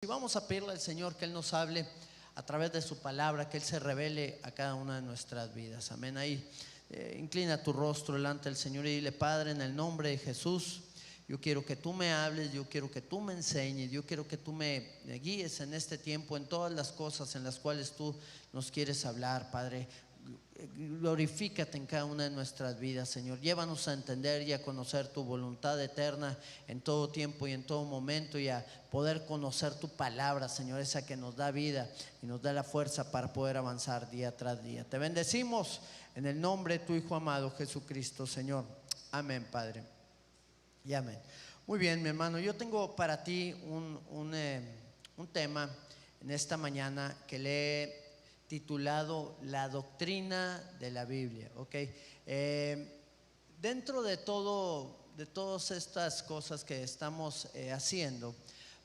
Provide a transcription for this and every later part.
Y vamos a pedirle al Señor que Él nos hable a través de su palabra, que Él se revele a cada una de nuestras vidas. Amén. Ahí inclina tu rostro delante del Señor y dile: Padre, en el nombre de Jesús, yo quiero que tú me hables, yo quiero que tú me enseñes, yo quiero que tú me guíes en este tiempo, en todas las cosas en las cuales tú nos quieres hablar, Padre. Glorifícate en cada una de nuestras vidas, Señor. Llévanos a entender y a conocer tu voluntad eterna en todo tiempo y en todo momento, y a poder conocer tu palabra, Señor, esa que nos da vida y nos da la fuerza para poder avanzar día tras día. Te bendecimos en el nombre de tu Hijo amado Jesucristo, Señor. Amén, Padre. Y amén. Muy bien, mi hermano, yo tengo para ti un tema en esta mañana que le he titulado La doctrina de la Biblia. Dentro de todas estas cosas que estamos haciendo,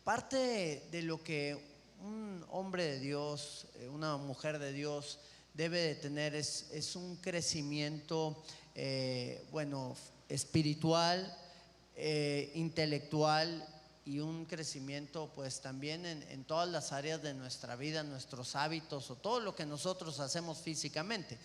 parte de lo que un hombre de Dios, una mujer de Dios debe de tener es un crecimiento espiritual, intelectual, y un crecimiento pues también en todas las áreas de nuestra vida, nuestros hábitos o todo lo que nosotros hacemos físicamente.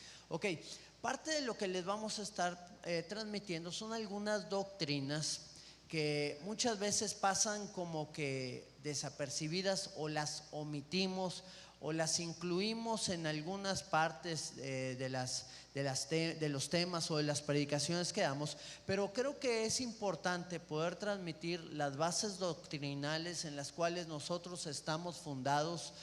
Parte de lo que les vamos a estar transmitiendo son algunas doctrinas que muchas veces pasan como que desapercibidas, o las omitimos, o las incluimos en algunas partes de los temas o de las predicaciones que damos, pero creo que es importante poder transmitir las bases doctrinales en las cuales nosotros estamos fundados,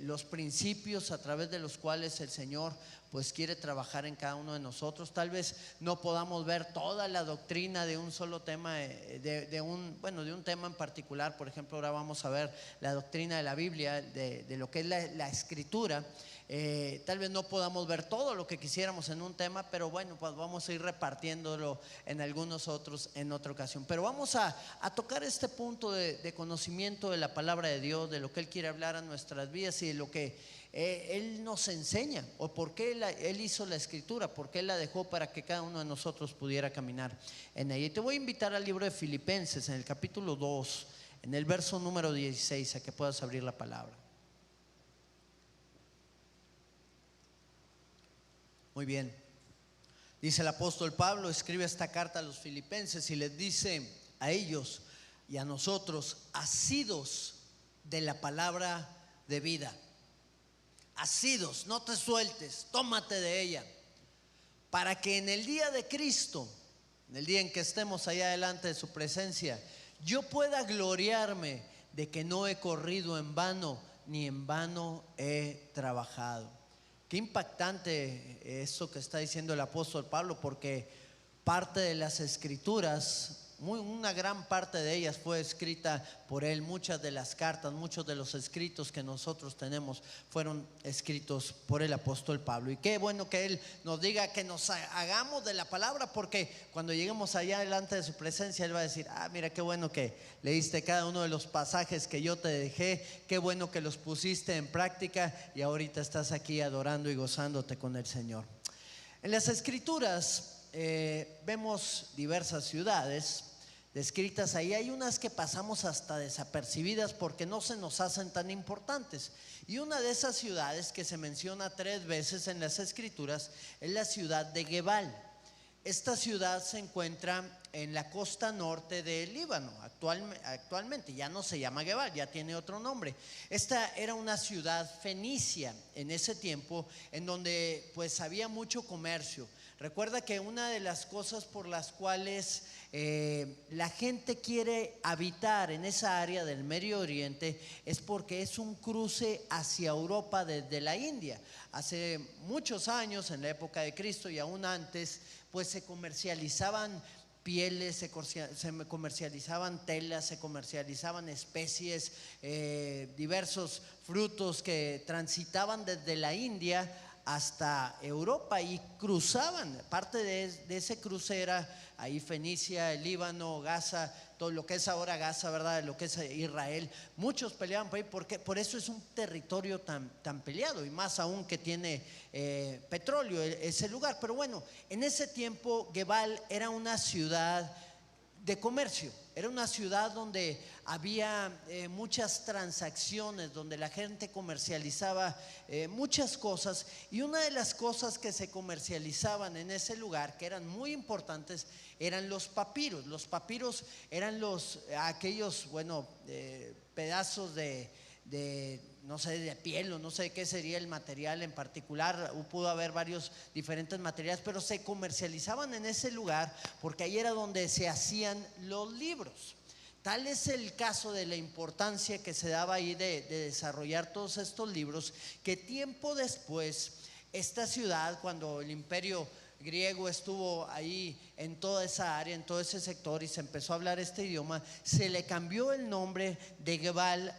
los principios a través de los cuales el Señor pues quiere trabajar en cada uno de nosotros. Tal vez no podamos ver toda la doctrina de un solo tema, de un tema en particular. Por ejemplo, ahora vamos a ver la doctrina de la Biblia, de lo que es la Escritura. Tal vez no podamos ver todo lo que quisiéramos en un tema, pero bueno, pues vamos a ir repartiéndolo en algunos otros en otra ocasión. Pero vamos a tocar este punto de conocimiento de la palabra de Dios, de lo que Él quiere hablar a nuestras vidas y de lo que Él nos enseña, o por qué Él hizo la Escritura, por qué Él la dejó para que cada uno de nosotros pudiera caminar en ella. Y te voy a invitar al libro de Filipenses, en el capítulo 2, en el verso número 16, a que puedas abrir la palabra. Muy bien. Dice el apóstol Pablo, escribe esta carta a los filipenses y les dice a ellos y a nosotros: asidos de la palabra de vida. Asidos, no te sueltes, tómate de ella, para que en el día de Cristo, en el día en que estemos allá delante de su presencia, yo pueda gloriarme de que no he corrido en vano, ni en vano he trabajado. Qué impactante eso que está diciendo el apóstol Pablo, porque parte de las Escrituras, una gran parte de ellas fue escrita por él. Muchas de las cartas, muchos de los escritos que nosotros tenemos fueron escritos por el apóstol Pablo. Y qué bueno que él nos diga que nos hagamos de la palabra, porque cuando lleguemos allá delante de su presencia, él va a decir: mira, qué bueno que leíste cada uno de los pasajes que yo te dejé, qué bueno que los pusiste en práctica y ahorita estás aquí adorando y gozándote con el Señor. En las Escrituras vemos diversas ciudades descritas ahí. Hay unas que pasamos hasta desapercibidas porque no se nos hacen tan importantes, y una de esas ciudades que se menciona 3 veces en las Escrituras es la ciudad de Gebal. Esta ciudad se encuentra en la costa norte del Líbano. Actualmente ya no se llama Gebal, ya tiene otro nombre. Esta era una ciudad fenicia en ese tiempo, en donde pues había mucho comercio. Recuerda que una de las cosas por las cuales la gente quiere habitar en esa área del Medio Oriente es porque es un cruce hacia Europa desde la India. Hace muchos años, en la época de Cristo y aún antes, pues se comercializaban pieles, se comercializaban telas, se comercializaban especies, diversos frutos que transitaban desde la India hasta Europa y cruzaban. Parte de ese cruce era ahí Fenicia, el Líbano, Gaza, todo lo que es ahora Gaza, ¿verdad? Lo que es Israel. Muchos peleaban por ahí, porque por eso es un territorio tan peleado, y más aún que tiene petróleo ese lugar. Pero bueno, en ese tiempo Gebal era una ciudad de comercio. Era una ciudad donde había muchas transacciones, donde la gente comercializaba muchas cosas, y una de las cosas que se comercializaban en ese lugar, que eran muy importantes, eran los papiros. Los papiros eran aquellos, pedazos de no sé, de piel, o no sé qué sería el material en particular. Pudo haber varios diferentes materiales, pero se comercializaban en ese lugar porque ahí era donde se hacían los libros. Tal es el caso de la importancia que se daba ahí de desarrollar todos estos libros, que tiempo después esta ciudad, cuando el imperio griego estuvo ahí en toda esa área, en todo ese sector, y se empezó a hablar este idioma, se le cambió el nombre de Gebal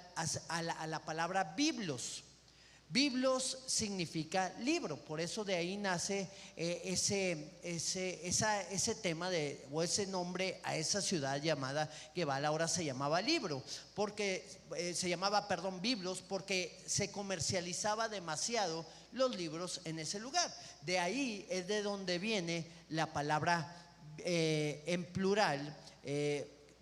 a la palabra biblos. Biblos significa libro, por eso de ahí nace ese tema o ese nombre a esa ciudad llamada Gebal. Ahora se llamaba libro, porque Biblos, porque se comercializaba demasiado los libros en ese lugar. De ahí es de donde viene la palabra en plural,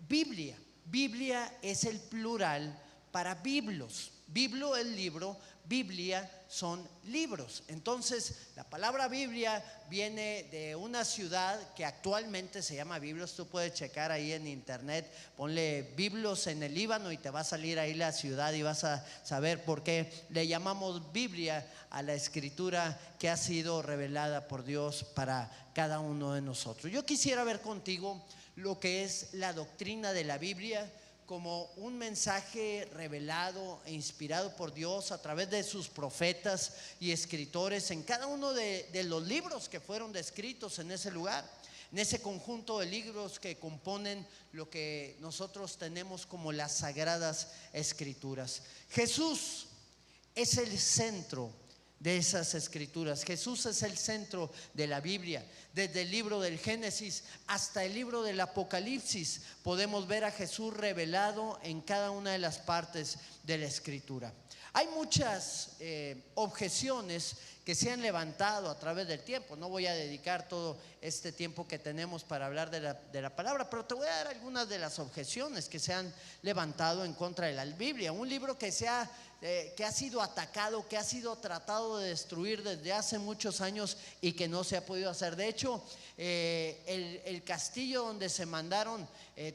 Biblia. Biblia es el plural para biblos. Biblo es libro, Biblia son libros. Entonces la palabra Biblia viene de una ciudad que actualmente se llama Biblos. Tú puedes checar ahí en internet, ponle Biblos en el Líbano y te va a salir ahí la ciudad, y vas a saber por qué le llamamos Biblia a la escritura que ha sido revelada por Dios para cada uno de nosotros. Yo quisiera ver contigo lo que es la doctrina de la Biblia como un mensaje revelado e inspirado por Dios a través de sus profetas y escritores en cada uno de los libros que fueron descritos en ese lugar, en ese conjunto de libros que componen lo que nosotros tenemos como las Sagradas Escrituras. Jesús es el centro de esas escrituras. Jesús es el centro de la Biblia. Desde el libro del Génesis hasta el libro del Apocalipsis podemos ver a Jesús revelado en cada una de las partes de la escritura. Hay muchas objeciones que se han levantado a través del tiempo. No voy a dedicar todo este tiempo que tenemos para hablar de la palabra, pero te voy a dar algunas de las objeciones que se han levantado en contra de la Biblia. Un libro que ha sido atacado, que ha sido tratado de destruir desde hace muchos años y que no se ha podido hacer. De hecho, el castillo donde se mandaron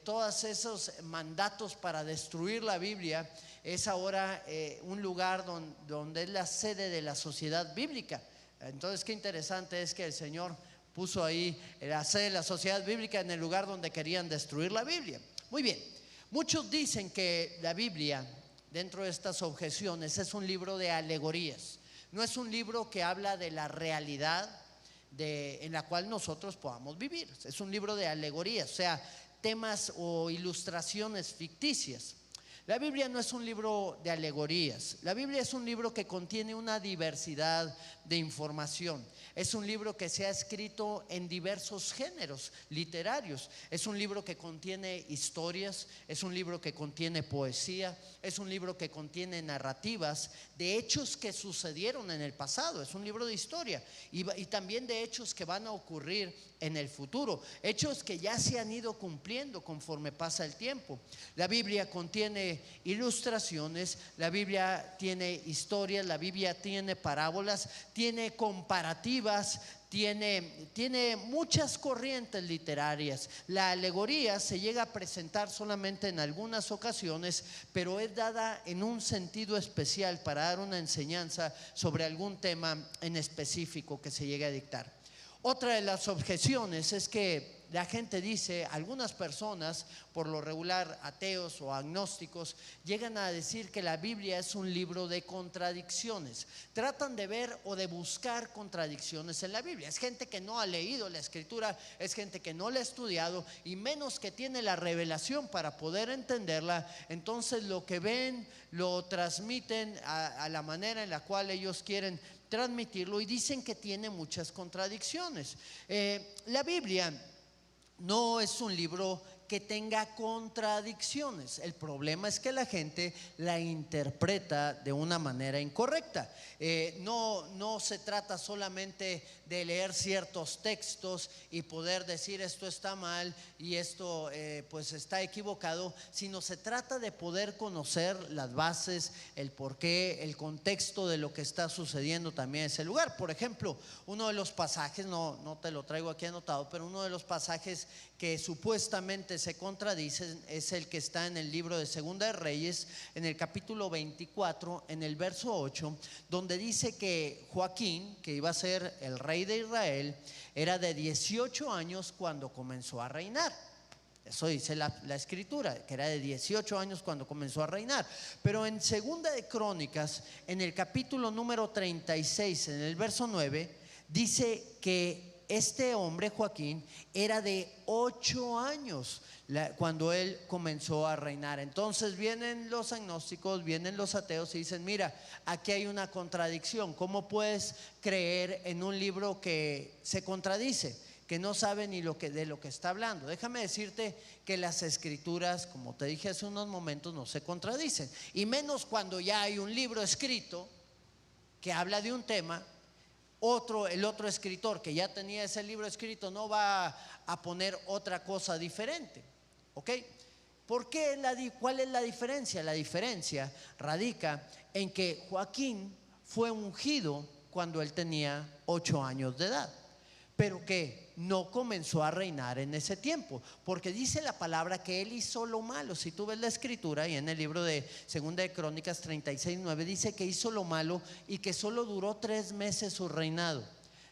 todos esos mandatos para destruir la Biblia es ahora un lugar donde es la sede de la Sociedad Bíblica. Entonces, qué interesante es que el Señor puso ahí la sede de la Sociedad Bíblica en el lugar donde querían destruir la Biblia. Muy bien, muchos dicen que la Biblia, dentro de estas objeciones, es un libro de alegorías. No es un libro que habla de la realidad en la cual nosotros podamos vivir. Es un libro de alegorías, o sea, temas o ilustraciones ficticias. La Biblia no es un libro de alegorías. La Biblia es un libro que contiene una diversidad de información. Es un libro que se ha escrito en diversos géneros literarios. Es un libro que contiene historias, es un libro que contiene poesía, es un libro que contiene narrativas de hechos que sucedieron en el pasado. Es un libro de historia y también de hechos que van a ocurrir en el futuro, hechos que ya se han ido cumpliendo conforme pasa el tiempo. La Biblia contiene ilustraciones, la Biblia tiene historias, la Biblia tiene parábolas, tiene comparativas, tiene muchas corrientes literarias. La alegoría se llega a presentar solamente en algunas ocasiones, pero es dada en un sentido especial para dar una enseñanza sobre algún tema en específico que se llegue a dictar. Otra de las objeciones es que la gente dice, algunas personas, por lo regular ateos o agnósticos, llegan a decir que la Biblia es un libro de contradicciones. Tratan de ver o de buscar contradicciones en la Biblia. Es gente que no ha leído la Escritura, es gente que no la ha estudiado y menos que tiene la revelación para poder entenderla. Entonces lo que ven lo transmiten a la manera en la cual ellos quieren transmitirlo y dicen que tiene muchas contradicciones. La Biblia no es un libro que tenga contradicciones. El problema es que la gente la interpreta de una manera incorrecta. No se trata solamente de leer ciertos textos y poder decir esto está mal y esto pues está equivocado, sino se trata de poder conocer las bases, el porqué, el contexto de lo que está sucediendo también en ese lugar. Por ejemplo, uno de los pasajes, no te lo traigo aquí anotado, pero uno de los pasajes que supuestamente se contradicen es el que está en el libro de Segunda de Reyes, en el capítulo 24, en el verso 8, donde dice que Joaquín, que iba a ser el rey de Israel, era de 18 años cuando comenzó a reinar. Eso dice la escritura, que era de 18 años cuando comenzó a reinar. Pero en Segunda de Crónicas, en el capítulo número 36, en el verso 9, dice que este hombre Joaquín era de 8 años cuando él comenzó a reinar. Entonces vienen los agnósticos, vienen los ateos y dicen: mira, aquí hay una contradicción. ¿Cómo puedes creer en un libro que se contradice, que no sabe ni de lo que está hablando? Déjame decirte que las escrituras, como te dije hace unos momentos, no se contradicen, y menos cuando ya hay un libro escrito que habla de un tema. El otro escritor que ya tenía ese libro escrito no va a poner otra cosa diferente, ¿ok? ¿Por qué? ¿Cuál es la diferencia? La diferencia radica en que Joaquín fue ungido cuando él tenía 8 años de edad, pero que no comenzó a reinar en ese tiempo, porque dice la palabra que él hizo lo malo. Si tú ves la escritura, y en el libro de Segunda de Crónicas 36:9 dice que hizo lo malo y que solo duró 3 meses su reinado.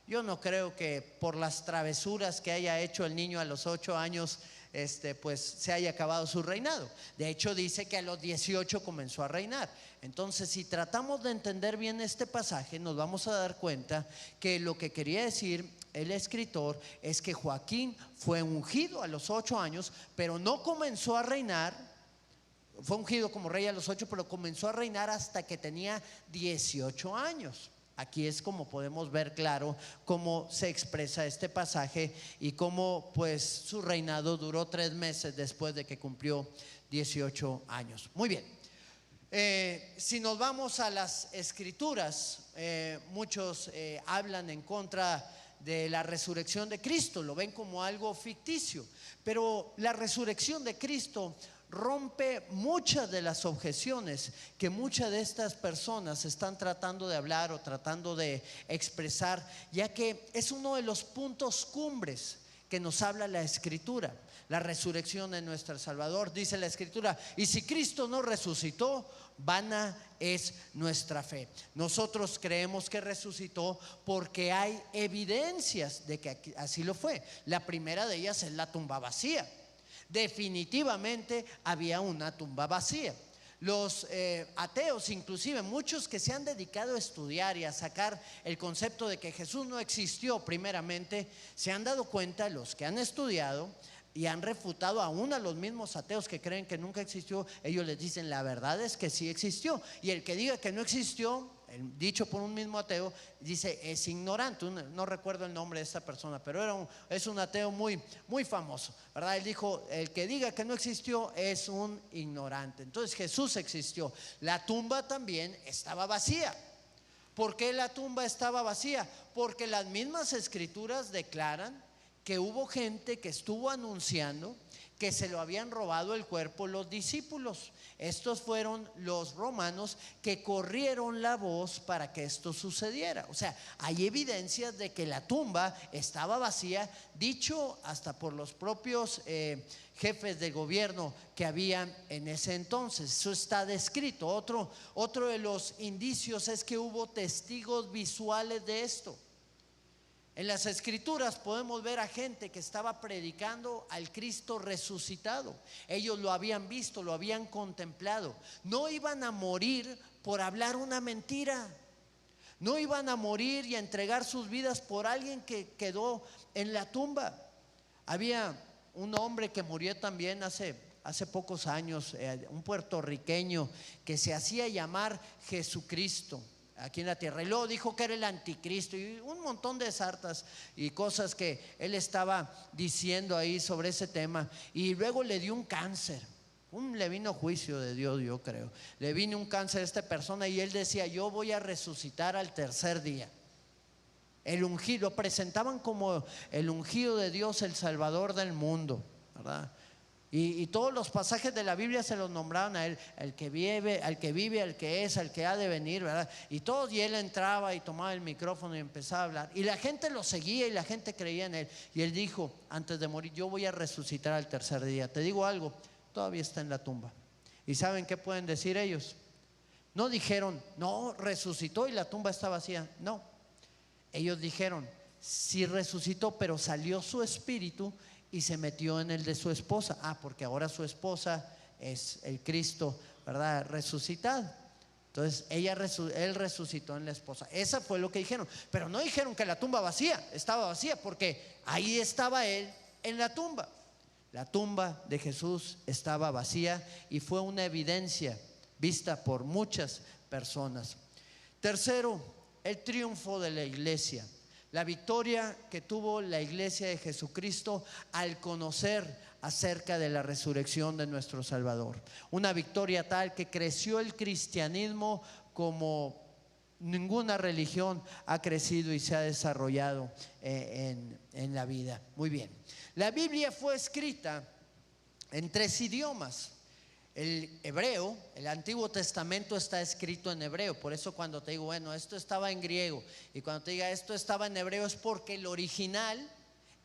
Yo no creo que por las travesuras que haya hecho el niño a los 8 años pues se haya acabado su reinado. De hecho dice que a los 18 comenzó a reinar. Entonces, si tratamos de entender bien este pasaje, nos vamos a dar cuenta que lo que quería decir el escritor es que Joaquín fue ungido a los 8 años, pero no comenzó a reinar. Fue ungido como rey a los 8, pero comenzó a reinar hasta que tenía 18 años. Aquí es como podemos ver claro cómo se expresa este pasaje y cómo pues su reinado duró 3 meses después de que cumplió 18 años. Muy bien. Si nos vamos a las escrituras, muchos hablan en contra de la resurrección de Cristo, lo ven como algo ficticio, pero la resurrección de Cristo rompe muchas de las objeciones que muchas de estas personas están tratando de hablar o tratando de expresar, ya que es uno de los puntos cumbres que nos habla la escritura. La resurrección de nuestro Salvador, dice la escritura: y si Cristo no resucitó, vana es nuestra fe. Nosotros creemos que resucitó porque hay evidencias de que así lo fue. La primera de ellas es la tumba vacía. Definitivamente había una tumba vacía. Los ateos, inclusive muchos que se han dedicado a estudiar y a sacar el concepto de que Jesús no existió primeramente, se han dado cuenta, los que han estudiado y han refutado aún a los mismos ateos que creen que nunca existió, ellos les dicen: la verdad es que sí existió. Y el que diga que no existió, dicho por un mismo ateo, dice es ignorante. No recuerdo el nombre de esta persona, pero es un ateo muy, muy famoso, ¿verdad? Él dijo: el que diga que no existió es un ignorante. Entonces Jesús existió. La tumba también estaba vacía. ¿Por qué la tumba estaba vacía? Porque las mismas escrituras declaran que hubo gente que estuvo anunciando que se lo habían robado el cuerpo los discípulos. Estos fueron los romanos que corrieron la voz para que esto sucediera. O sea, hay evidencias de que la tumba estaba vacía, dicho hasta por los propios jefes de gobierno que habían en ese entonces. Eso está descrito. Otro de los indicios es que hubo testigos visuales de esto. En las escrituras podemos ver a gente que estaba predicando al Cristo resucitado. Ellos lo habían visto, lo habían contemplado. No iban a morir por hablar una mentira. No iban a morir y a entregar sus vidas por alguien que quedó en la tumba. Había un hombre que murió también hace pocos años, un puertorriqueño que se hacía llamar Jesucristo. aquí en la tierra. Y luego dijo que era el anticristo y un montón de sartas y cosas que él estaba diciendo ahí sobre ese tema. Y luego le dio un cáncer. Le vino juicio de Dios, yo creo. Le vino un cáncer a esta persona y él decía: yo voy a resucitar al tercer día. El ungido, lo presentaban como el ungido de Dios, el Salvador del mundo, ¿verdad? Y todos los pasajes de la Biblia se los nombraban a él: el que vive, al que vive, al que es, al que ha de venir, ¿verdad? Y todos, y él entraba y tomaba el micrófono y empezaba a hablar. Y la gente lo seguía y la gente creía en él. Y él dijo antes de morir: yo voy a resucitar al tercer día. Te digo algo, todavía está en la tumba. ¿Y saben qué pueden decir ellos? No dijeron: no, resucitó y la tumba está vacía. No, ellos dijeron: sí resucitó, pero salió su espíritu y se metió en el de su esposa. Porque ahora su esposa es el Cristo, ¿verdad? Resucitado. Entonces él resucitó en la esposa. Esa fue lo que dijeron. Pero no dijeron que la tumba estaba vacía, porque ahí estaba él en la tumba. La tumba de Jesús estaba vacía y fue una evidencia vista por muchas personas. Tercero, el triunfo de la iglesia. La victoria que tuvo la iglesia de Jesucristo al conocer acerca de la resurrección de nuestro Salvador. Una victoria tal que creció el cristianismo como ninguna religión ha crecido y se ha desarrollado en la vida. Muy bien. La Biblia fue escrita en 3 idiomas. El hebreo, el Antiguo Testamento está escrito en hebreo. Por eso cuando te digo, bueno, esto estaba en griego, y cuando te diga esto estaba en hebreo, es porque el original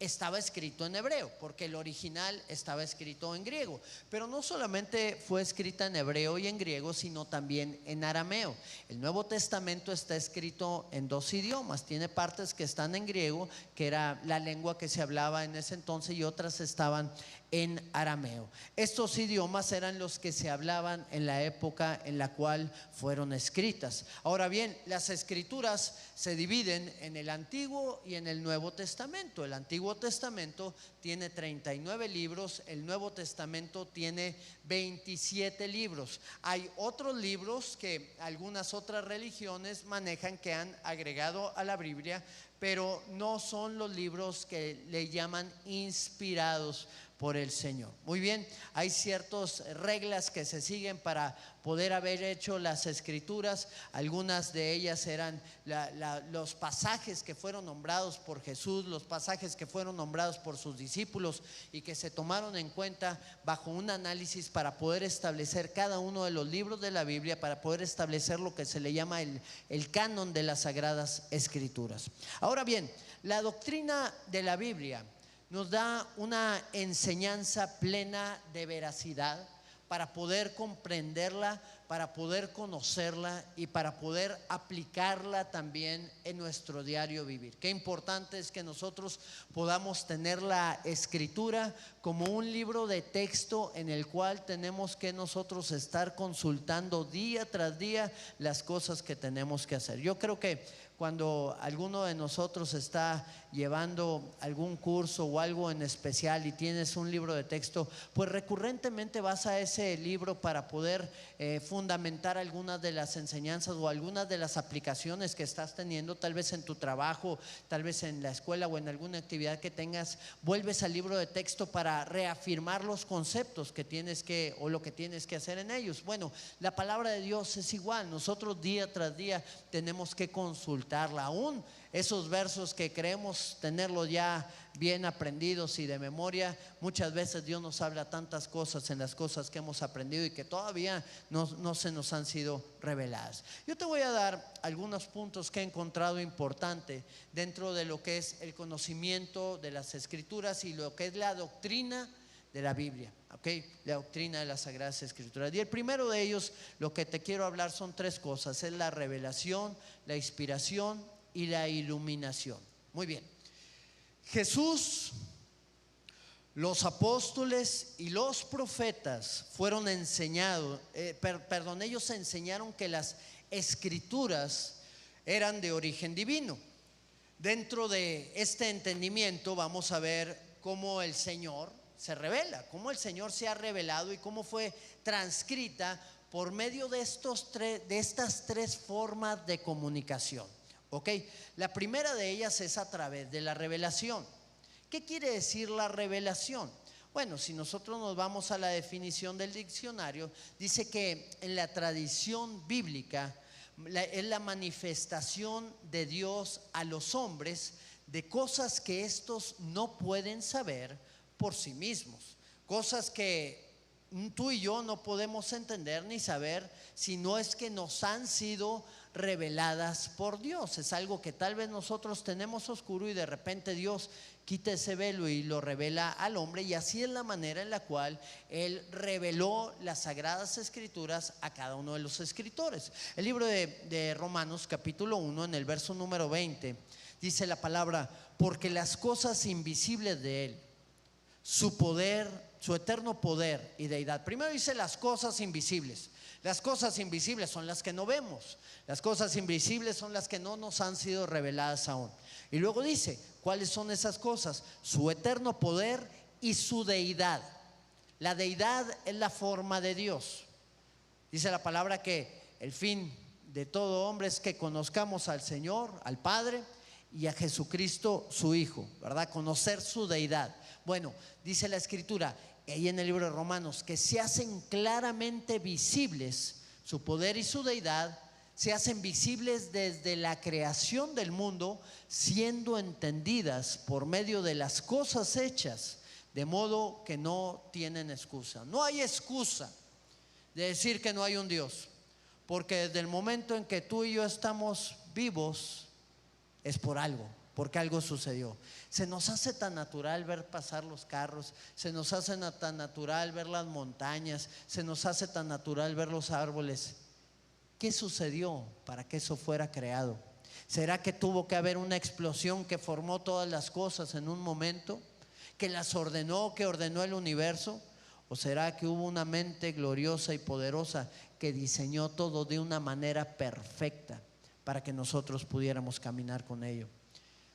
estaba escrito en hebreo, porque el original estaba escrito en griego. Pero no solamente fue escrita en hebreo y en griego, sino también en arameo. El Nuevo Testamento está escrito en 2 idiomas. Tiene partes que están en griego, que era la lengua que se hablaba en ese entonces, y otras estaban en arameo. Estos idiomas eran los que se hablaban en la época en la cual fueron escritas. Ahora bien, las escrituras se dividen en el Antiguo y en el Nuevo Testamento. El Antiguo Testamento tiene 39 libros, el Nuevo Testamento tiene 27 libros. Hay otros libros que algunas otras religiones manejan, que han agregado a la Biblia, pero no son los libros que le llaman inspirados por el Señor. Muy bien, hay ciertas reglas que se siguen para poder haber hecho las escrituras. Algunas de ellas eran los pasajes que fueron nombrados por Jesús, los pasajes que fueron nombrados por sus discípulos y que se tomaron en cuenta bajo un análisis para poder establecer cada uno de los libros de la Biblia, para poder establecer lo que se le llama el canon de las Sagradas Escrituras. Ahora bien, la doctrina de la Biblia nos da una enseñanza plena de veracidad para poder comprenderla, para poder conocerla y para poder aplicarla también en nuestro diario vivir. Qué importante es que nosotros podamos tener la Escritura como un libro de texto en el cual tenemos que nosotros estar consultando día tras día las cosas que tenemos que hacer. Yo creo que cuando alguno de nosotros está llevando algún curso o algo en especial y tienes un libro de texto, pues recurrentemente vas a ese libro para poder fundamentar algunas de las enseñanzas o algunas de las aplicaciones que estás teniendo, tal vez en tu trabajo, tal vez en la escuela o en alguna actividad que tengas. Vuelves al libro de texto para reafirmar los conceptos que tienes que, o lo que tienes que hacer en ellos. Bueno, la palabra de Dios es igual. Nosotros día tras día tenemos que consultarla. Aún esos versos que creemos tenerlos ya bien aprendidos y de memoria, muchas veces Dios nos habla tantas cosas en las cosas que hemos aprendido y que todavía no se nos han sido reveladas. Yo te voy a dar algunos puntos que he encontrado importante dentro de lo que es el conocimiento de las Escrituras y lo que es la doctrina de la Biblia, la doctrina de las Sagradas Escrituras. Y el primero de ellos, lo que te quiero hablar, son 3 cosas: es la revelación, la inspiración y la iluminación. Muy bien. Jesús, los apóstoles y los profetas fueron enseñados, ellos enseñaron que las Escrituras eran de origen divino. Dentro de este entendimiento vamos a ver cómo el Señor se revela, cómo el Señor se ha revelado y cómo fue transcrita por medio de estas tres formas de comunicación. ¿Ok? La primera de ellas es a través de la revelación. ¿Qué quiere decir la revelación? Bueno, si nosotros nos vamos a la definición del diccionario, dice que en la tradición bíblica es la manifestación de Dios a los hombres de cosas que estos no pueden saber por sí mismos, cosas que tú y yo no podemos entender ni saber si no es que nos han sido reveladas por Dios. Es algo que tal vez nosotros tenemos oscuro y de repente Dios quita ese velo y lo revela al hombre, y así es la manera en la cual Él reveló las Sagradas Escrituras a cada uno de los escritores. El libro de Romanos capítulo 1, en el verso número 20, dice la palabra: porque las cosas invisibles de Él, su poder, su eterno poder y deidad. Primero dice las cosas invisibles. Las cosas invisibles son las que no vemos. Las cosas invisibles son las que no nos han sido reveladas aún. Y luego dice, ¿cuáles son esas cosas? Su eterno poder y su deidad. La deidad es la forma de Dios. Dice la palabra que el fin de todo hombre es que conozcamos al Señor, al Padre y a Jesucristo su Hijo, ¿verdad? Conocer su deidad. Bueno, dice la Escritura ahí en el libro de Romanos que se hacen claramente visibles su poder y su deidad, se hacen visibles desde la creación del mundo, siendo entendidas por medio de las cosas hechas, de modo que no tienen excusa. No hay excusa de decir que no hay un Dios, porque desde el momento en que tú y yo estamos vivos es por algo, porque algo sucedió. Se nos hace tan natural ver pasar los carros, se nos hace tan natural ver las montañas, se nos hace tan natural ver los árboles. ¿Qué sucedió para que eso fuera creado? ¿Será que tuvo que haber una explosión que formó todas las cosas en un momento, que las ordenó, que ordenó el universo? ¿O será que hubo una mente gloriosa y poderosa que diseñó todo de una manera perfecta para que nosotros pudiéramos caminar con ello?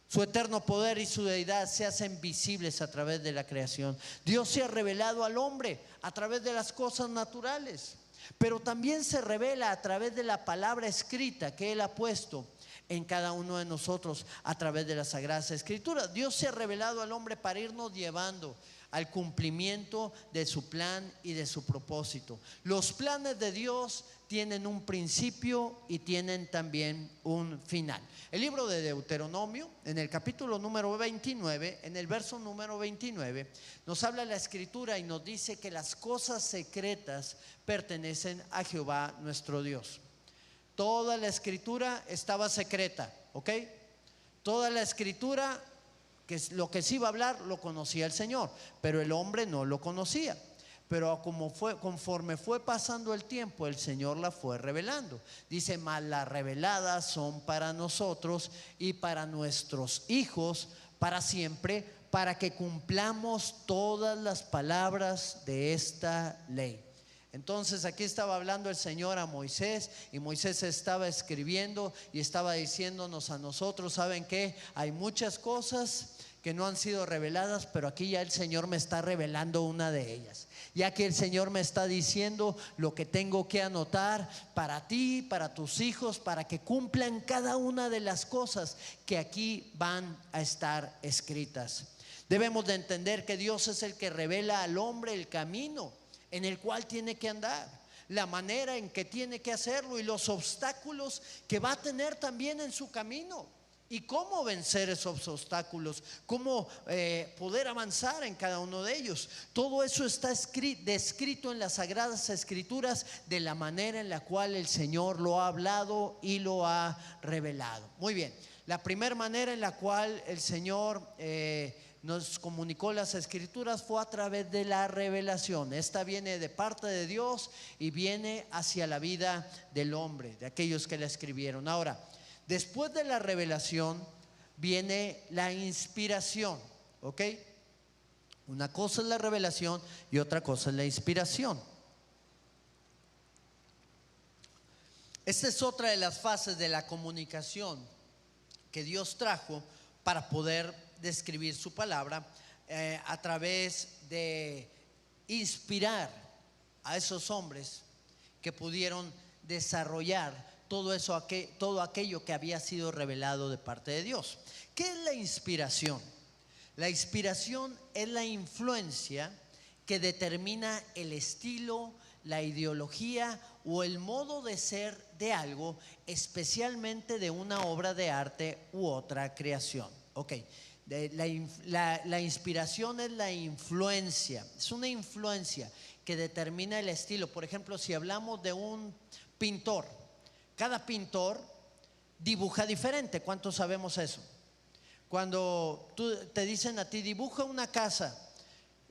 Su eterno poder y su deidad se hacen visibles a través de la creación. Dios se ha revelado al hombre a través de las cosas naturales, pero también se revela a través de la palabra escrita que Él ha puesto en cada uno de nosotros a través de las Sagradas Escrituras. Dios se ha revelado al hombre para irnos llevando al cumplimiento de su plan y de su propósito. Los planes de Dios tienen un principio y tienen también un final. El libro de Deuteronomio, en el capítulo número 29, en el verso número 29, nos habla la Escritura y nos dice que las cosas secretas pertenecen a Jehová nuestro Dios. Toda la Escritura estaba secreta, ¿ok? Toda la Escritura, que lo que se iba a hablar, lo conocía el Señor, pero el hombre no lo conocía. Pero conforme fue pasando el tiempo, el Señor la fue revelando. Dice, mas las reveladas son para nosotros y para nuestros hijos para siempre, para que cumplamos todas las palabras de esta ley. Entonces aquí estaba hablando el Señor a Moisés, y Moisés estaba escribiendo y estaba diciéndonos a nosotros: ¿saben qué? Hay muchas cosas que no han sido reveladas, pero aquí ya el Señor me está revelando una de ellas. Ya que el Señor me está diciendo lo que tengo que anotar para ti, para tus hijos, para que cumplan cada una de las cosas que aquí van a estar escritas. Debemos de entender que Dios es el que revela al hombre el camino en el cual tiene que andar, la manera en que tiene que hacerlo y los obstáculos que va a tener también en su camino, y cómo vencer esos obstáculos, cómo poder avanzar en cada uno de ellos. Todo eso está descrito en las Sagradas Escrituras de la manera en la cual el Señor lo ha hablado y lo ha revelado. Muy bien, la primera manera en la cual el Señor nos comunicó las Escrituras fue a través de la revelación. Esta viene de parte de Dios y viene hacia la vida del hombre, de aquellos que la escribieron. Ahora, después de la revelación viene la inspiración, ¿ok? Una cosa es la revelación y otra cosa es la inspiración. Esta es otra de las fases de la comunicación que Dios trajo para poder describir su palabra a través de inspirar a esos hombres que pudieron desarrollar todo aquello que había sido revelado de parte de Dios. ¿Qué es la inspiración? La inspiración es la influencia que determina el estilo, la ideología o el modo de ser de algo, especialmente de una obra de arte u otra creación. Ok, la inspiración es la influencia, es una influencia que determina el estilo. Por ejemplo, si hablamos de un pintor, cada pintor dibuja diferente. ¿Cuántos sabemos eso? Cuando te dicen a ti, dibuja una casa,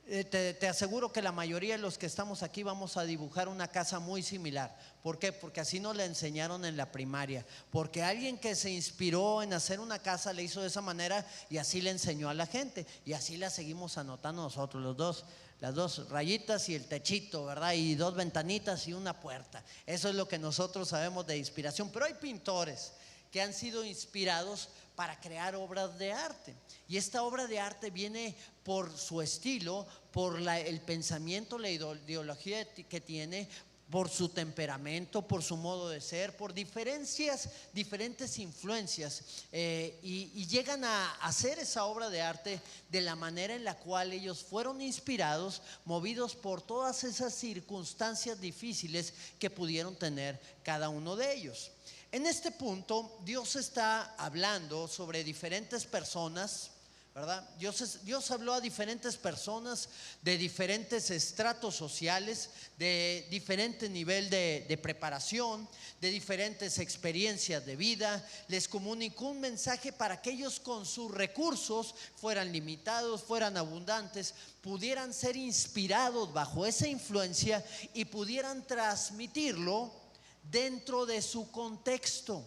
te aseguro que la mayoría de los que estamos aquí vamos a dibujar una casa muy similar. ¿Por qué? Porque así nos la enseñaron en la primaria. Porque alguien que se inspiró en hacer una casa le hizo de esa manera y así le enseñó a la gente. Y así la seguimos anotando nosotros, las dos rayitas y el techito, ¿verdad? Y dos ventanitas y una puerta. Eso es lo que nosotros sabemos de inspiración. Pero hay pintores que han sido inspirados para crear obras de arte. Y esta obra de arte viene por su estilo, por el pensamiento, la ideología que tiene, por su temperamento, por su modo de ser, por diferentes influencias, y llegan a hacer esa obra de arte de la manera en la cual ellos fueron inspirados, movidos por todas esas circunstancias difíciles que pudieron tener cada uno de ellos. En este punto, Dios está hablando sobre diferentes personas, ¿verdad? Dios habló a diferentes personas de diferentes estratos sociales, de diferente nivel de preparación, de diferentes experiencias de vida. Les comunicó un mensaje para que ellos, con sus recursos, fueran limitados, fueran abundantes, pudieran ser inspirados bajo esa influencia y pudieran transmitirlo dentro de su contexto.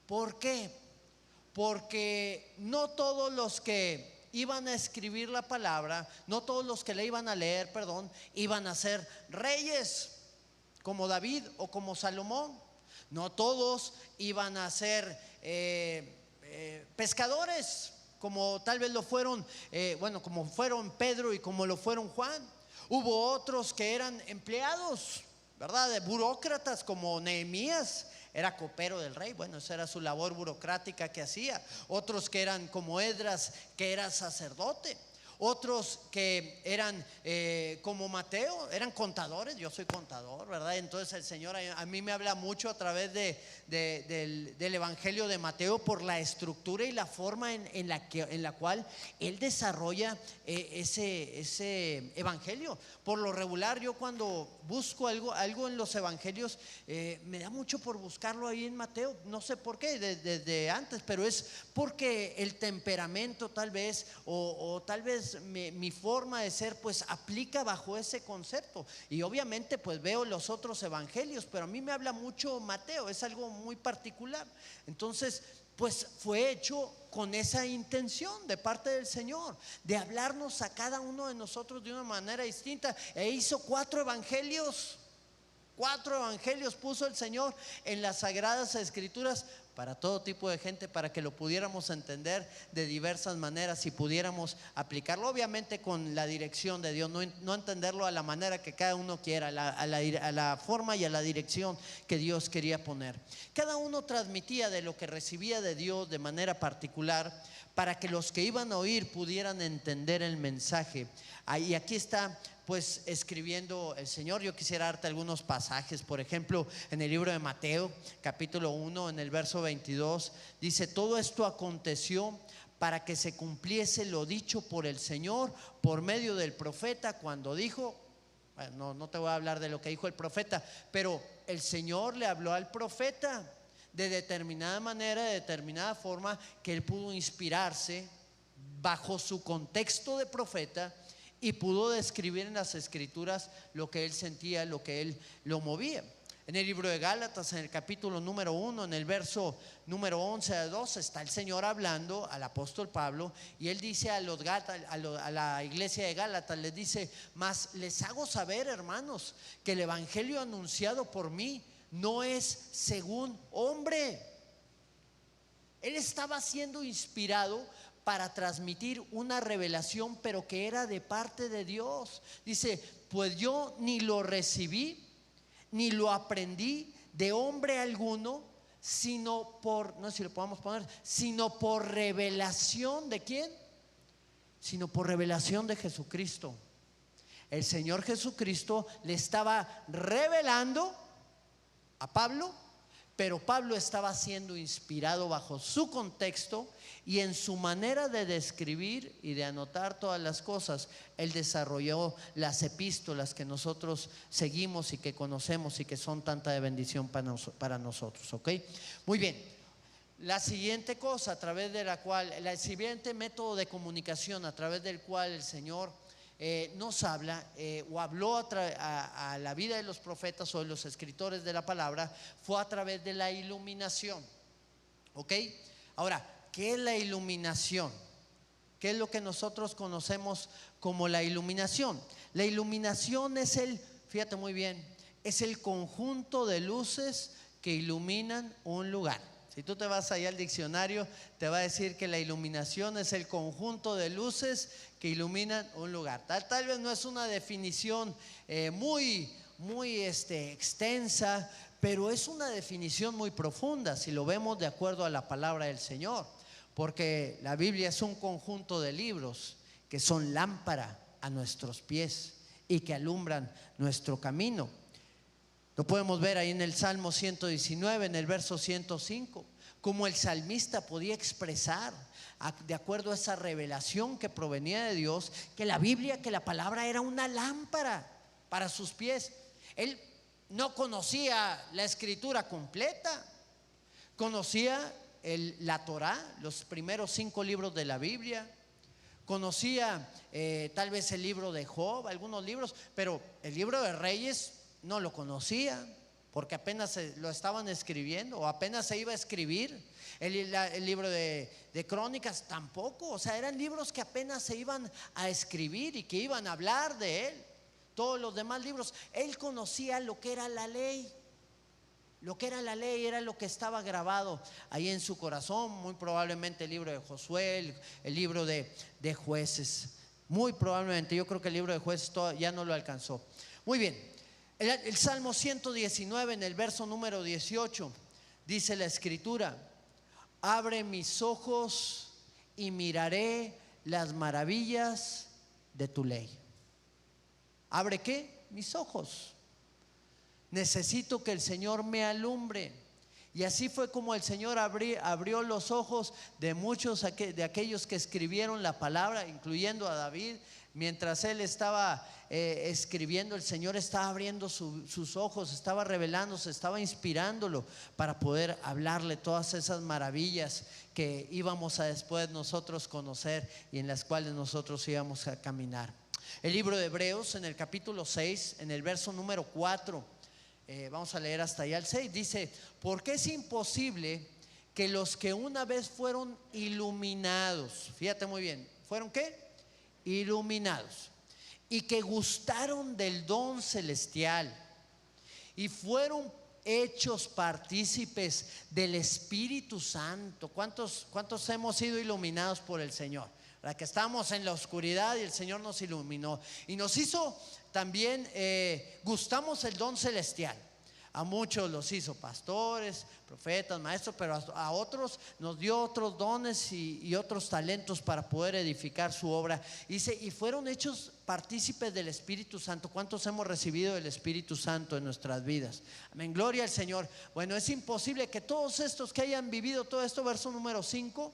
¿Por qué? Porque no todos los que iban a escribir la palabra, no todos los que la iban a leer, iban a ser reyes como David o como Salomón. No todos iban a ser pescadores como tal vez lo fueron, como fueron Pedro y como lo fueron Juan. Hubo otros que eran empleados, ¿verdad? De burócratas como Nehemías, era copero del rey. Bueno, esa era su labor burocrática que hacía. Otros que eran como Esdras, que era sacerdote. Otros que eran como Mateo, eran contadores. Yo soy contador, ¿verdad? Entonces el Señor a mí me habla mucho a través del Evangelio de Mateo, por la estructura y la forma en la cual Él desarrolla ese Evangelio. Por lo regular, yo cuando busco algo en los Evangelios, me da mucho por buscarlo ahí en Mateo. No sé por qué, desde antes, pero es porque el temperamento tal vez, o tal vez mi forma de ser, pues aplica bajo ese concepto. Y obviamente pues veo los otros evangelios, pero a mí me habla mucho Mateo, es algo muy particular. Entonces pues fue hecho con esa intención de parte del Señor, de hablarnos a cada uno de nosotros de una manera distinta. E hizo 4 evangelios. 4 evangelios puso el Señor en las Sagradas Escrituras para todo tipo de gente, para que lo pudiéramos entender de diversas maneras y pudiéramos aplicarlo, obviamente con la dirección de Dios, no entenderlo a la manera que cada uno quiera, a la forma y a la dirección que Dios quería poner. Cada uno transmitía de lo que recibía de Dios de manera particular, para que los que iban a oír pudieran entender el mensaje. Y aquí está pues escribiendo el Señor. Yo quisiera darte algunos pasajes. Por ejemplo, en el libro de Mateo, capítulo 1, en el verso 22, dice: todo esto aconteció para que se cumpliese lo dicho por el Señor por medio del profeta, cuando dijo. Bueno, no te voy a hablar de lo que dijo el profeta, pero el Señor le habló al profeta de determinada manera, de determinada forma, que él pudo inspirarse bajo su contexto de profeta y pudo describir en las Escrituras lo que él sentía, lo que él lo movía. En el libro de Gálatas, en el capítulo número 1, en el verso número 11 a 12, está el Señor hablando al apóstol Pablo, y él dice a la iglesia de Gálatas, les dice: mas les hago saber, hermanos, que el evangelio anunciado por mí no es según hombre. Él estaba siendo inspirado para transmitir una revelación, pero que era de parte de Dios. Dice: pues yo ni lo recibí ni lo aprendí de hombre alguno, sino por, no sé si lo podamos poner, sino por revelación de ¿quién? Sino por revelación de Jesucristo. El Señor Jesucristo le estaba revelando a Pablo, pero Pablo estaba siendo inspirado bajo su contexto y en su manera de describir y de anotar todas las cosas. Él desarrolló las epístolas que nosotros seguimos y que conocemos y que son tanta de bendición para nosotros, ¿ok? Muy bien. La siguiente cosa a través de la cual, el siguiente método de comunicación a través del cual el Señor nos habla o habló a la vida de los profetas o de los escritores de la palabra, fue a través de la iluminación. ¿Ok? Ahora, ¿qué es la iluminación? ¿Qué es lo que nosotros conocemos como la iluminación? La iluminación es fíjate muy bien, es el conjunto de luces que iluminan un lugar. Si tú te vas allá al diccionario, te va a decir que la iluminación es el conjunto de luces que iluminan un lugar. Tal vez no es una definición muy extensa, pero es una definición muy profunda si lo vemos de acuerdo a la palabra del Señor. Porque la Biblia es un conjunto de libros que son lámpara a nuestros pies y que alumbran nuestro camino. Lo podemos ver ahí en el Salmo 119, en el verso 105, como el salmista podía expresar, de acuerdo a esa revelación que provenía de Dios, que la Biblia, que la palabra era una lámpara para sus pies. Él no conocía la escritura completa, conocía la Torá, los primeros 5 libros de la Biblia, conocía tal vez el libro de Job, algunos libros, pero el libro de Reyes no lo conocía porque apenas lo estaban escribiendo o apenas se iba a escribir. El libro de Crónicas tampoco, o sea, eran libros que apenas se iban a escribir y que iban a hablar de él. Todos los demás libros, él conocía lo que era la ley. Lo que era la ley era lo que estaba grabado ahí en su corazón. Muy probablemente el libro de Josué, el libro de Jueces. Muy probablemente, yo creo que el libro de Jueces ya no lo alcanzó. Muy bien. El Salmo 119 en el verso número 18 dice la escritura: abre mis ojos y miraré las maravillas de tu ley. ¿Abre qué? Mis ojos. Necesito que el Señor me alumbre. Y así fue como el Señor abrió los ojos de muchos de aquellos que escribieron la palabra, incluyendo a David. Mientras él estaba escribiendo, el Señor estaba abriendo sus ojos, estaba revelándose, estaba inspirándolo para poder hablarle todas esas maravillas que íbamos a después nosotros conocer y en las cuales nosotros íbamos a caminar. El libro de Hebreos, en el capítulo 6, en el verso número 4, vamos a leer hasta allá el 6, dice: porque es imposible que los que una vez fueron iluminados, fíjate muy bien, ¿fueron qué? Iluminados, y que gustaron del don celestial y fueron hechos partícipes del Espíritu Santo. ¿Cuántos hemos sido iluminados por el Señor? La que estamos en la oscuridad y el Señor nos iluminó y nos hizo también, gustamos el don celestial. A muchos los hizo pastores, profetas, maestros, pero a otros nos dio otros dones y otros talentos para poder edificar su obra. Dice, y fueron hechos partícipes del Espíritu Santo. ¿Cuántos hemos recibido el Espíritu Santo en nuestras vidas? Amén, gloria al Señor. Bueno, es imposible que todos estos que hayan vivido todo esto, verso número 5,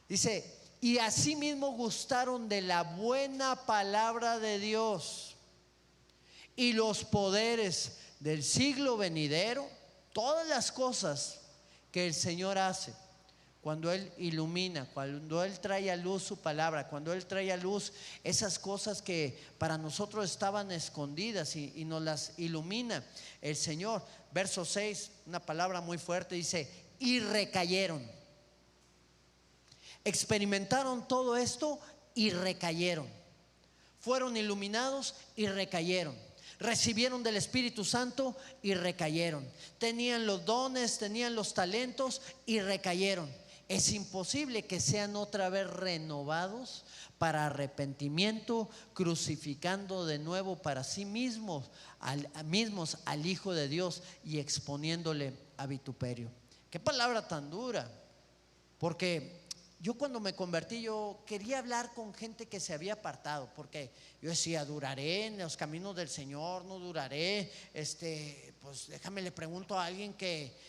dice: y asimismo gustaron de la buena palabra de Dios y los poderes del siglo venidero. Todas las cosas que el Señor hace cuando Él ilumina, cuando Él trae a luz su palabra, cuando Él trae a luz esas cosas que para nosotros estaban escondidas y nos las ilumina el Señor. Verso 6, una palabra muy fuerte, dice: y recayeron. Experimentaron todo esto y recayeron. Fueron iluminados y recayeron. Recibieron del Espíritu Santo y recayeron. Tenían los dones, tenían los talentos y recayeron. Es imposible que sean otra vez renovados para arrepentimiento, crucificando de nuevo para sí mismos al Hijo de Dios y exponiéndole a vituperio. Qué palabra tan dura, porque yo cuando me convertí, yo quería hablar con gente que se había apartado, porque yo decía, ¿duraré en los caminos del Señor? ¿No duraré? Pues déjame, le pregunto a alguien que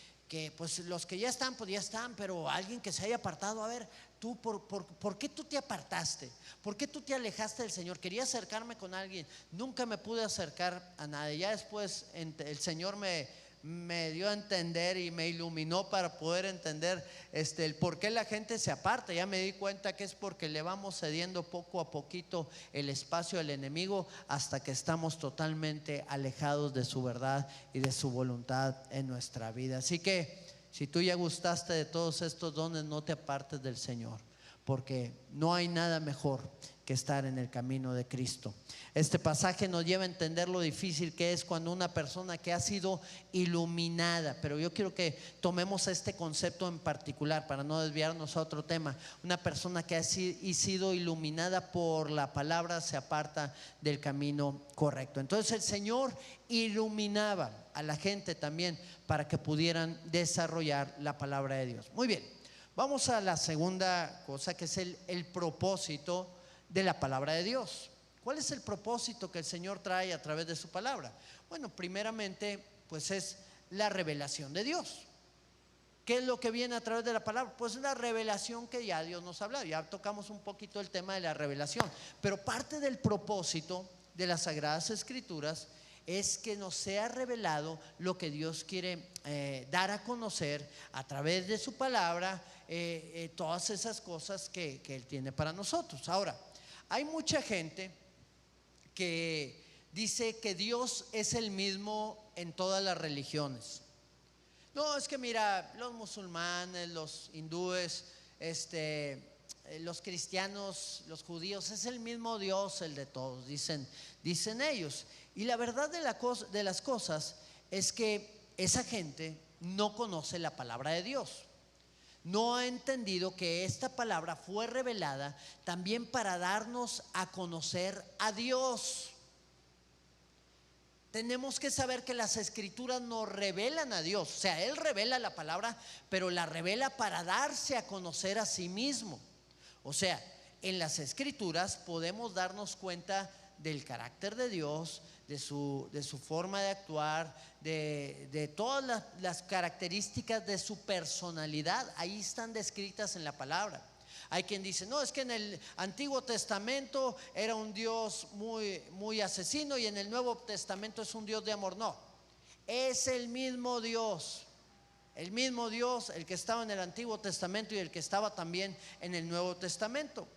pues los que ya están, pues ya están, pero alguien que se haya apartado, a ver, tú, ¿por qué tú te apartaste? ¿Por qué tú te alejaste del Señor? Quería acercarme con alguien, nunca me pude acercar a nadie. Ya después el Señor me dio a entender y me iluminó para poder entender el por qué la gente se aparta. Ya me di cuenta que es porque le vamos cediendo poco a poquito el espacio al enemigo hasta que estamos totalmente alejados de su verdad y de su voluntad en nuestra vida. Así que si tú ya gustaste de todos estos dones, no te apartes del Señor, porque no hay nada mejor que estar en el camino de Cristo. Este pasaje nos lleva a entender lo difícil que es cuando una persona que ha sido iluminada, pero yo quiero que tomemos este concepto en particular para no desviarnos a otro tema. Una persona que ha sido iluminada por la palabra se aparta del camino correcto. Entonces el Señor iluminaba a la gente también para que pudieran desarrollar la palabra de Dios. Muy bien, vamos a la segunda cosa, que es el propósito de la palabra de Dios. ¿Cuál es el propósito que el Señor trae a través de su palabra? Bueno, primeramente, pues es la revelación de Dios. ¿Qué es lo que viene a través de la palabra? Pues la revelación que ya Dios nos ha hablado. Ya tocamos un poquito el tema de la revelación, pero parte del propósito de las Sagradas Escrituras es que nos sea revelado lo que Dios quiere dar a conocer a través de su palabra, todas esas cosas que Él tiene para nosotros. Ahora, hay mucha gente que dice que Dios es el mismo en todas las religiones. No, es que mira, los musulmanes, los hindúes, los cristianos, los judíos, es el mismo Dios el de todos, dicen ellos. Y la verdad de las cosas es que esa gente no conoce la palabra de Dios. No ha entendido que esta palabra fue revelada también para darnos a conocer a Dios. Tenemos que saber que las Escrituras nos revelan a Dios. O sea, Él revela la palabra, pero la revela para darse a conocer a sí mismo. O sea, en las Escrituras podemos darnos cuenta del carácter de Dios, de su forma de actuar, de todas las características de su personalidad. Ahí están descritas en la palabra. Hay quien dice, no, es que en el Antiguo Testamento era un Dios muy, muy asesino y en el Nuevo Testamento es un Dios de amor. No, es el mismo Dios. El mismo Dios, el que estaba en el Antiguo Testamento y el que estaba también en el Nuevo Testamento.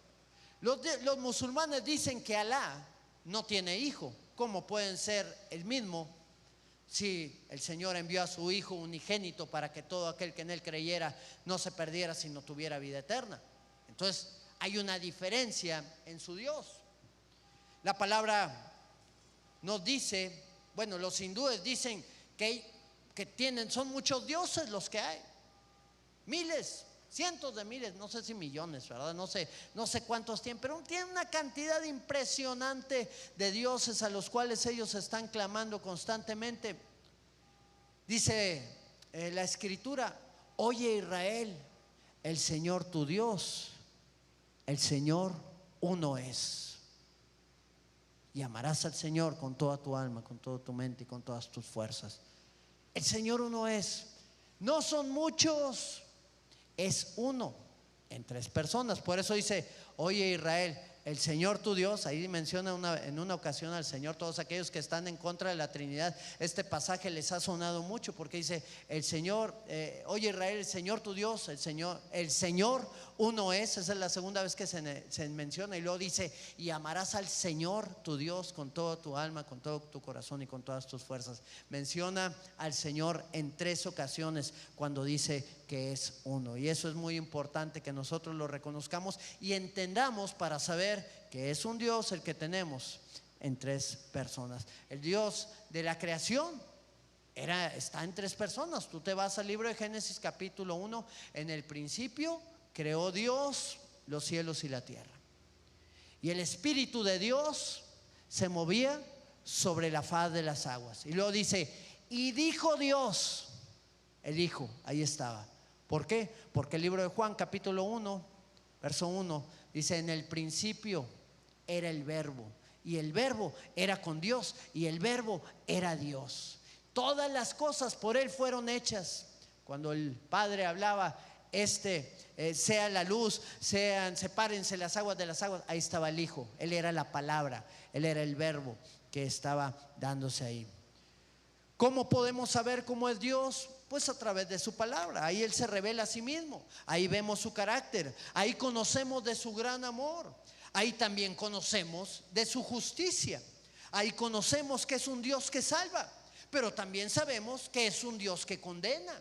Los musulmanes dicen que Alá no tiene hijo. ¿Cómo pueden ser el mismo si el Señor envió a su Hijo unigénito para que todo aquel que en Él creyera no se perdiera, sino tuviera vida eterna? Entonces hay una diferencia en su Dios. La palabra nos dice, bueno, los hindúes dicen que son muchos dioses los que hay, miles, cientos de miles, no sé si millones, ¿verdad? No sé cuántos tienen, pero tienen una cantidad impresionante de dioses a los cuales ellos están clamando constantemente. Dice la Escritura, oye Israel, el Señor tu Dios, el Señor uno es. Y amarás al Señor con toda tu alma, con toda tu mente y con todas tus fuerzas. El Señor uno es. No son muchos, es uno en tres personas. Por eso dice, oye Israel, el Señor tu Dios. Ahí menciona en una ocasión al Señor. Todos aquellos que están en contra de la Trinidad, este pasaje les ha sonado mucho, porque dice el Señor, oye Israel, el Señor tu Dios, el Señor uno es. Esa es la segunda vez que se menciona. Y luego dice, y amarás al Señor tu Dios con toda tu alma, con todo tu corazón y con todas tus fuerzas. Menciona al Señor en tres ocasiones cuando dice que es uno. Y eso es muy importante que nosotros lo reconozcamos y entendamos para saber que es un Dios el que tenemos en tres personas. El Dios de la creación está en tres personas. Tú te vas al libro de Génesis capítulo 1, en el principio creó Dios los cielos y la tierra. Y el Espíritu de Dios se movía sobre la faz de las aguas. Y luego dice, y dijo Dios, el Hijo, ahí estaba. ¿Por qué? Porque el libro de Juan, capítulo 1, verso 1, dice, en el principio era el Verbo, y el Verbo era con Dios, y el Verbo era Dios. Todas las cosas por Él fueron hechas. Cuando el Padre hablaba, sea la luz, sepárense las aguas de las aguas, ahí estaba el Hijo. Él era la palabra, Él era el Verbo que estaba dándose ahí. ¿Cómo podemos saber cómo es Dios? Pues a través de su palabra. Ahí Él se revela a sí mismo. Ahí vemos su carácter. Ahí conocemos de su gran amor. Ahí también conocemos de su justicia. Ahí conocemos que es un Dios que salva, pero también sabemos que es un Dios que condena.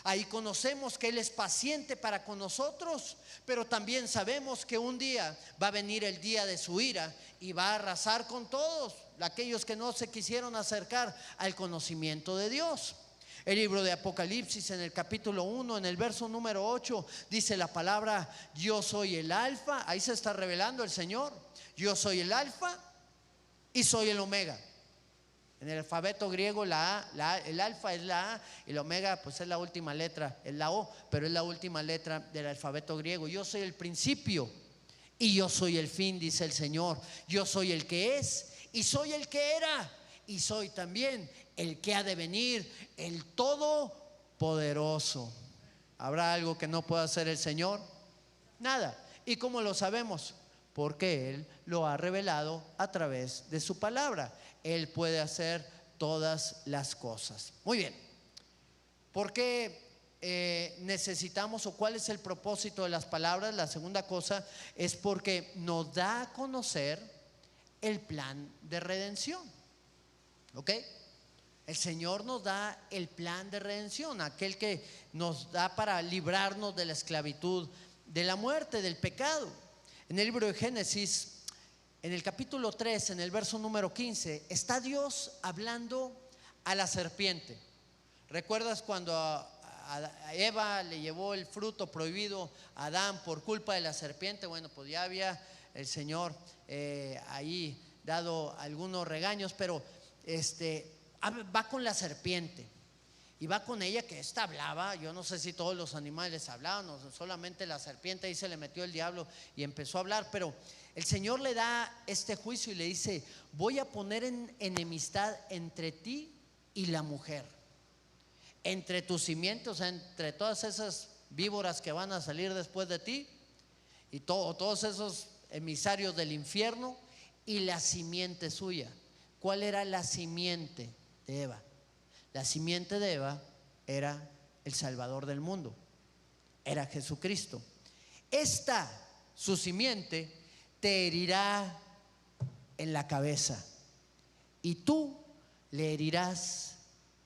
Ahí conocemos que Él es paciente para con nosotros, pero también sabemos que un día va a venir el día de su ira y va a arrasar con todos aquellos que no se quisieron acercar al conocimiento de Dios. El libro de Apocalipsis, en el capítulo 1, en el verso número 8, dice la palabra: yo soy el alfa. Ahí se está revelando el Señor. Yo soy el alfa y soy el omega. En el alfabeto griego el alfa es la A y el omega pues es la última letra, es la O, pero es la última letra del alfabeto griego. Yo soy el principio y yo soy el fin, dice el Señor. Yo soy el que es y soy el que era y soy también el que ha de venir, el todopoderoso. ¿Habrá algo que no pueda hacer el Señor? Nada. ¿Y cómo lo sabemos? Porque Él lo ha revelado a través de su palabra. Él puede hacer todas las cosas. Muy bien. ¿Por qué necesitamos, o cuál es el propósito de las palabras? La segunda cosa es porque nos da a conocer el plan de redención. ¿Ok? El Señor nos da el plan de redención, aquel que nos da para librarnos de la esclavitud, de la muerte, del pecado. En el libro de Génesis, en el capítulo 3, en el verso número 15, está Dios hablando a la serpiente. ¿Recuerdas cuando a Eva le llevó el fruto prohibido a Adán por culpa de la serpiente? Bueno, pues ya había el Señor ahí dado algunos regaños, pero va con la serpiente y va con ella, que esta hablaba. Yo no sé si todos los animales hablaban o solamente la serpiente. Ahí se le metió el diablo y empezó a hablar, pero el Señor le da este juicio y le dice: voy a poner en enemistad entre ti y la mujer, entre tu simiente, o sea, entre todas esas víboras que van a salir después de ti y todos esos emisarios del infierno, y la simiente suya. ¿Cuál era la simiente de Eva? La simiente de Eva era el Salvador del mundo, era Jesucristo. Su simiente te herirá en la cabeza y tú le herirás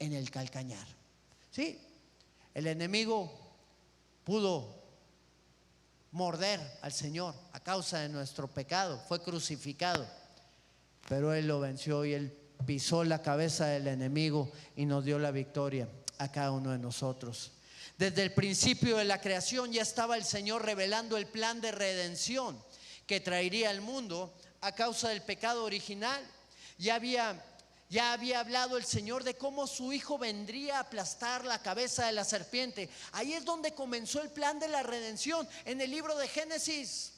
en el calcañar. Sí, el enemigo pudo morder al Señor a causa de nuestro pecado, fue crucificado, pero Él lo venció y Él pisó la cabeza del enemigo y nos dio la victoria a cada uno de nosotros. Desde el principio de la creación ya estaba el Señor revelando el plan de redención que traería al mundo a causa del pecado original. Ya había hablado el Señor de cómo su Hijo vendría a aplastar la cabeza de la serpiente. Ahí es donde comenzó el plan de la redención, en el libro de Génesis.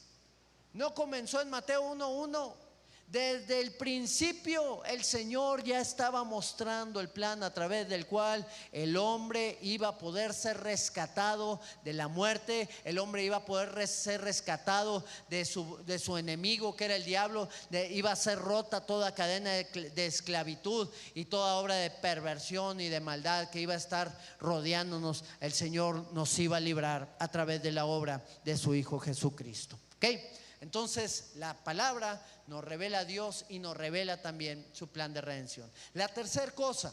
No comenzó en Mateo 1:1. Desde el principio el Señor ya estaba mostrando el plan a través del cual el hombre iba a poder ser rescatado de la muerte. El hombre iba a poder ser rescatado de su enemigo, que era el diablo. Iba a ser rota toda cadena de esclavitud y toda obra de perversión y de maldad que iba a estar rodeándonos. El Señor nos iba a librar a través de la obra de su Hijo Jesucristo. ¿Ok? Entonces la palabra nos revela a Dios y nos revela también su plan de redención. La tercera cosa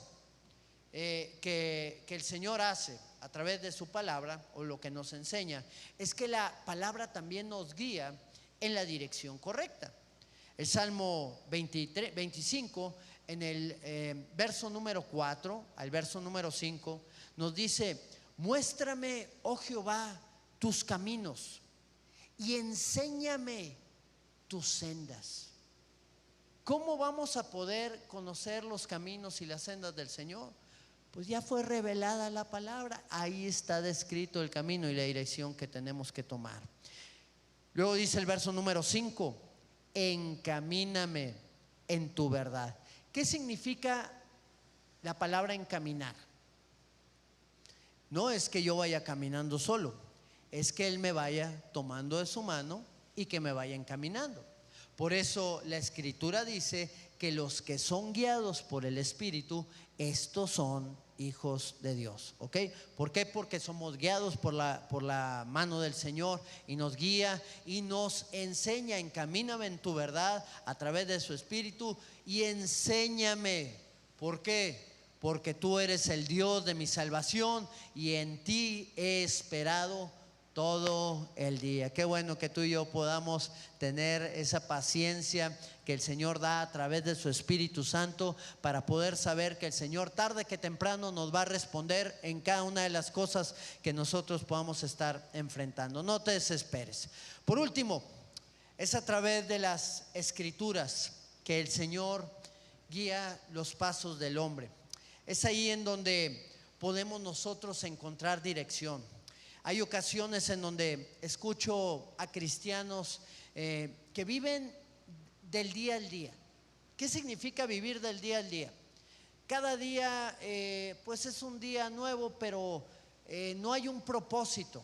que el Señor hace a través de su palabra, o lo que nos enseña, es que la palabra también nos guía en la dirección correcta. El Salmo 25, en el verso número 4 al verso número 5, nos dice: muéstrame, oh Jehová, tus caminos, y enséñame tus sendas. ¿Cómo vamos a poder conocer los caminos y las sendas del Señor? Pues ya fue revelada la palabra, ahí está descrito el camino y la dirección que tenemos que tomar. Luego dice el verso número 5, encamíname en tu verdad. ¿Qué significa la palabra encaminar? No es que yo vaya caminando solo, es que Él me vaya tomando de su mano y que me vaya encaminando. Por eso la Escritura dice que los que son guiados por el Espíritu, estos son hijos de Dios. ¿Ok? ¿Por qué? Porque somos guiados por la mano del Señor y nos guía y nos enseña. Encamíname en tu verdad a través de su Espíritu y enséñame. ¿Por qué? Porque tú eres el Dios de mi salvación y en ti he esperado todo el día. Qué bueno que tú y yo podamos tener esa paciencia que el Señor da a través de su Espíritu Santo para poder saber que el Señor tarde que temprano nos va a responder en cada una de las cosas que nosotros podamos estar enfrentando. No te desesperes. Por último, es a través de las Escrituras que el Señor guía los pasos del hombre. Es ahí en donde podemos nosotros encontrar dirección. Hay ocasiones en donde escucho a cristianos que viven del día al día. ¿Qué significa vivir del día al día? Cada día pues es un día nuevo, pero no hay un propósito.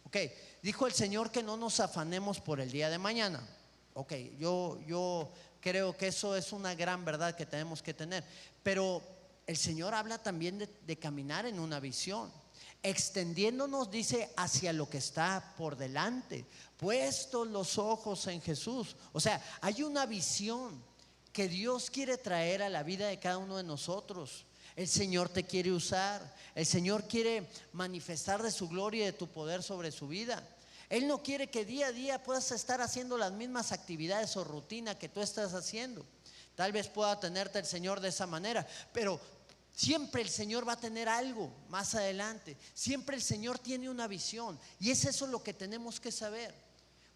Ok, dijo el Señor que no nos afanemos por el día de mañana. Ok, yo creo que eso es una gran verdad que tenemos que tener. Pero el Señor habla también de caminar en una visión, extendiéndonos, dice, hacia lo que está por delante, puestos los ojos en Jesús. O sea, hay una visión que Dios quiere traer a la vida de cada uno de nosotros. El Señor te quiere usar, el Señor quiere manifestar de su gloria y de tu poder sobre su vida. Él no quiere que día a día puedas estar haciendo las mismas actividades o rutina que tú estás haciendo. Tal vez pueda tenerte el Señor de esa manera, pero siempre el Señor va a tener algo más adelante. Siempre el Señor tiene una visión y es eso lo que tenemos que saber.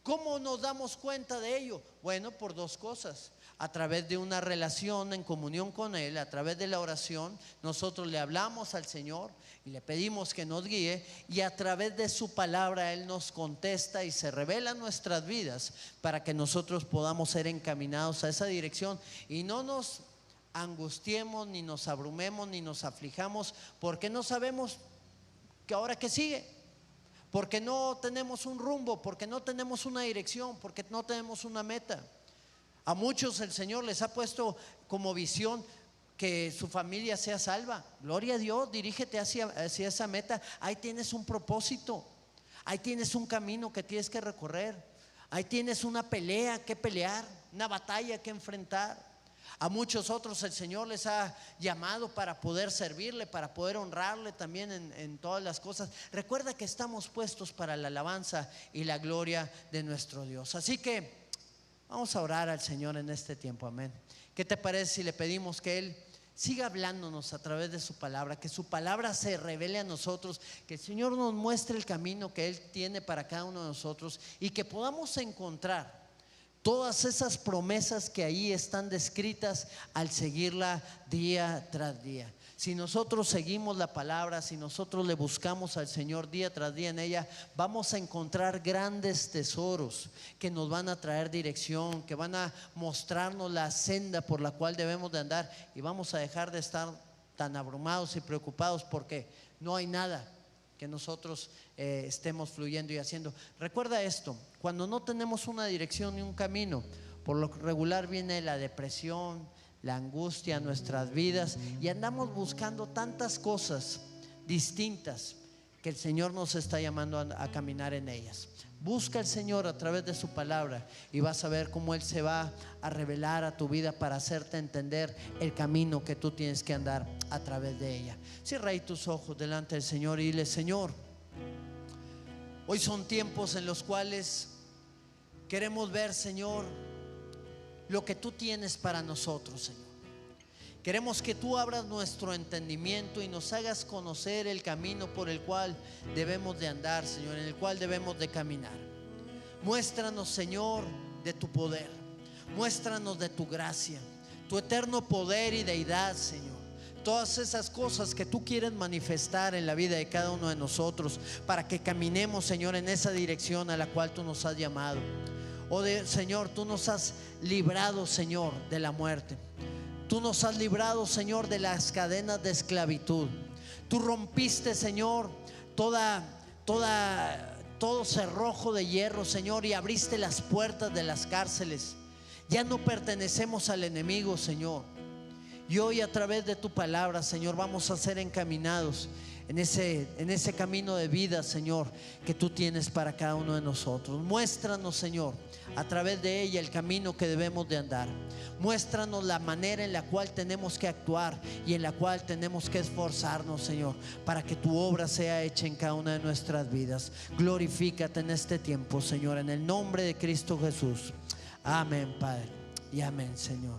¿Cómo nos damos cuenta de ello? Bueno, por dos cosas. A través de una relación en comunión con Él, a través de la oración, nosotros le hablamos al Señor y le pedimos que nos guíe, y a través de su palabra Él nos contesta y se revela en nuestras vidas para que nosotros podamos ser encaminados a esa dirección y no nos angustiemos, ni nos abrumemos, ni nos aflijamos porque no sabemos que ahora qué sigue, porque no tenemos un rumbo, porque no tenemos una dirección, porque no tenemos una meta. A muchos el Señor les ha puesto como visión que su familia sea salva. Gloria a Dios, dirígete hacia esa meta. Ahí tienes un propósito, ahí tienes un camino que tienes que recorrer, ahí tienes una pelea que pelear, una batalla que enfrentar. A muchos otros el Señor les ha llamado para poder servirle, para poder honrarle también en todas las cosas. Recuerda que estamos puestos para la alabanza y la gloria de nuestro Dios. Así que vamos a orar al Señor en este tiempo, amén. ¿Qué te parece si le pedimos que Él siga hablándonos a través de su palabra, que su palabra se revele a nosotros, que el Señor nos muestre el camino que Él tiene para cada uno de nosotros y que podamos encontrar todas esas promesas que ahí están descritas al seguirla día tras día? Si nosotros seguimos la palabra, si nosotros le buscamos al Señor día tras día en ella, vamos a encontrar grandes tesoros que nos van a traer dirección, que van a mostrarnos la senda por la cual debemos de andar, y vamos a dejar de estar tan abrumados y preocupados porque no hay nada que nosotros estemos fluyendo y haciendo. Recuerda esto: cuando no tenemos una dirección ni un camino, por lo regular viene la depresión, la angustia a nuestras vidas, y andamos buscando tantas cosas distintas que el Señor nos está llamando a caminar en ellas. Busca al Señor a través de su palabra y vas a ver cómo Él se va a revelar a tu vida para hacerte entender el camino que tú tienes que andar a través de ella. Cierra ahí tus ojos delante del Señor y dile: Señor, hoy son tiempos en los cuales queremos ver, Señor, lo que tú tienes para nosotros, Señor. Queremos que tú abras nuestro entendimiento y nos hagas conocer el camino por el cual debemos de andar, Señor, en el cual debemos de caminar. Muéstranos, Señor, de tu poder. Muéstranos de tu gracia, tu eterno poder y deidad, Señor. Todas esas cosas que tú quieres manifestar en la vida de cada uno de nosotros, para que caminemos, Señor, en esa dirección a la cual tú nos has llamado. Señor, tú nos has librado, Señor, de la muerte. Tú nos has librado, Señor, de las cadenas de esclavitud. Tú rompiste, Señor, todo cerrojo de hierro, Señor, y abriste las puertas de las cárceles. Ya no pertenecemos al enemigo, Señor. Y hoy, a través de tu palabra, Señor, vamos a ser encaminados en ese camino de vida, Señor, que tú tienes para cada uno de nosotros. Muéstranos, Señor, a través de ella el camino que debemos de andar. Muéstranos la manera en la cual tenemos que actuar y en la cual tenemos que esforzarnos, Señor, para que tu obra sea hecha en cada una de nuestras vidas. Glorifícate en este tiempo, Señor, en el nombre de Cristo Jesús. Amén, Padre, y amén, Señor.